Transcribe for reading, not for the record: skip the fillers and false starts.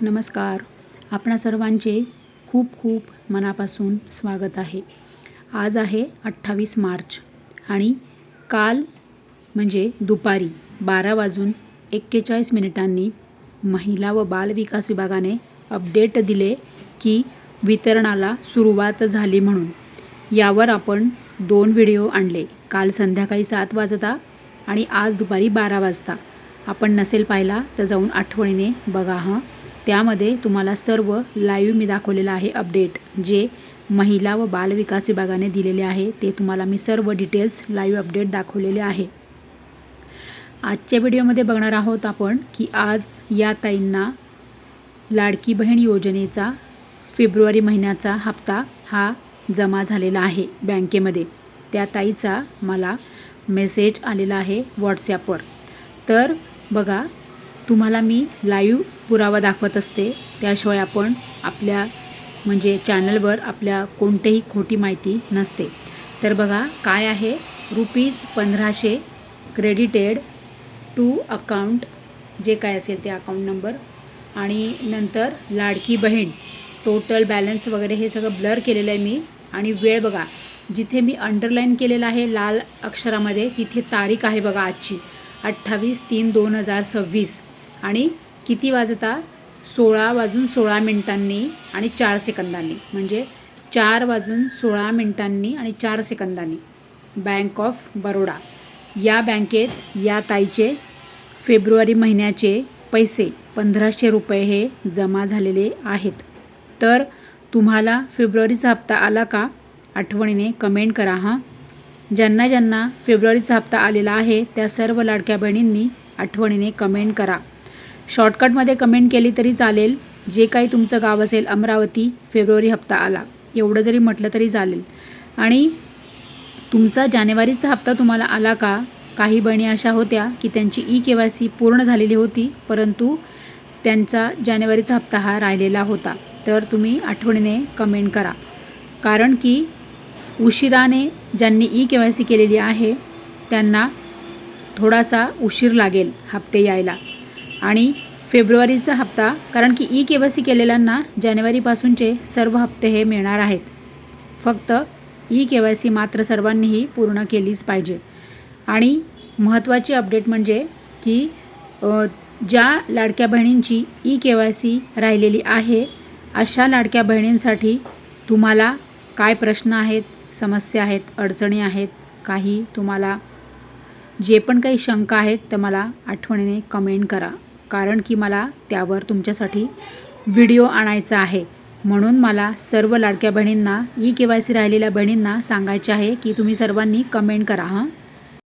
नमस्कार. आपणा सर्वांचे खूप खूप मनापासून स्वागत आहे. आज आहे 28 मार्च आणि काल म्हणजे दुपारी 12:41 महिला व बाल विकास विभागाने अपडेट दिले की वितरणाला सुरुवात झाली म्हणून. यावर आपण 2 व्हिडिओ आणले, काल संध्याकाळी 7 वाजता आणि आज दुपारी 12 वाजता. आपण नसेल पाहिला तर जाऊन आठवणीने बघा हं. त्यामध्ये तुम्हाला सर्व लाईव्ह मी दाखवलेलं आहे अपडेट, जे महिला व बाल विकास विभागाने दिलेले आहे ते तुम्हाला मी सर्व डिटेल्स लाईव्ह अपडेट दाखवलेले आहे. आजच्या व्हिडिओमध्ये बघणार आहोत आपण की आज या ताईंना लाडकी बहीण योजनेचा फेब्रुवारी महिन्याचा हप्ता हा जमा झालेला आहे बँकेमध्ये. त्या ताईचा मला मेसेज आलेला आहे व्हॉट्सॲपवर. तर बघा, तुम्हाला मी लाईव्ह पुरावा दाखवत असते, त्याशिवाय आपण आपल्या म्हणजे चॅनलवर आपल्या कोणतीही खोटी माहिती नसते. तर बघा काय आहे, ₹1500 क्रेडिटेड टू अकाउंट, जे काय असेल ते अकाउंट नंबर आणि नंतर लाडकी बहीण टोटल बॅलन्स वगैरे हे सगळं ब्लर केलेलं आहे मी. आणि वेळ बघा, जिथे मी अंडरलाईन केलेलं आहे लाल अक्षरामध्ये तिथे तारीख आहे बघा आजची 28/3/2026 आणि किती वाजता 16:16 आणि 4 सेकंदांनी, म्हणजे 4:16 आणि 4 सेकंदांनी बँक ऑफ बरोडा या बँकेत या ताईचे फेब्रुवारी महिन्याचे पैसे ₹1500 हे जमा झालेले आहेत. तर तुम्हाला फेब्रुवारीचा हप्ता आला का, आठवणीने कमेंट करा हां. ज्यांना ज्यांना फेब्रुवारीचा हप्ता आलेला आहे त्या सर्व लाडक्या बहिणींनी आठवणीने कमेंट करा. शॉर्टकटमध्ये कमेंट केली तरी चालेल. जे काही तुमचं गाव असेल, अमरावती, फेब्रुवारी हप्ता आला एवढं जरी म्हटलं तरी चालेल. आणि तुमचा जानेवारीचा हप्ता तुम्हाला आला का. काही बहिणी अशा होत्या की त्यांची EKYC पूर्ण झालेली होती, परंतु त्यांचा जानेवारीचा हप्ता हा राहिलेला होता. तर तुम्ही आठवणीने कमेंट करा, कारण की उशिराने ज्यांनी EKYC केलेली आहे त्यांना थोडासा उशीर लागेल हप्ते यायला. आणि फेब्रुवारीचा हप्ता, कारण की EKYC केलेल्यांना जानेवारीपासूनचे सर्व हप्ते हे मिळणार आहेत. फक्त EKYC मात्र सर्वांनीही पूर्ण केलीच पाहिजे. आणि महत्त्वाची अपडेट म्हणजे की ज्या लाडक्या बहिणींची EKYC राहिलेली आहे अशा लाडक्या बहिणींसाठी तुम्हाला काय प्रश्न आहेत, समस्या आहेत, अडचणी आहेत, काही तुम्हाला जे पण काही शंका आहेत तर मला आठवणीने कमेंट करा, कारण की मला त्यावर तुमच्यासाठी व्हिडिओ आणायचा आहे. म्हणून मला सर्व लाडक्या बहिणींना, EKYC राहिलेल्या बहिणींना सांगायचे आहे की तुम्ही सर्वांनी कमेंट करा हां.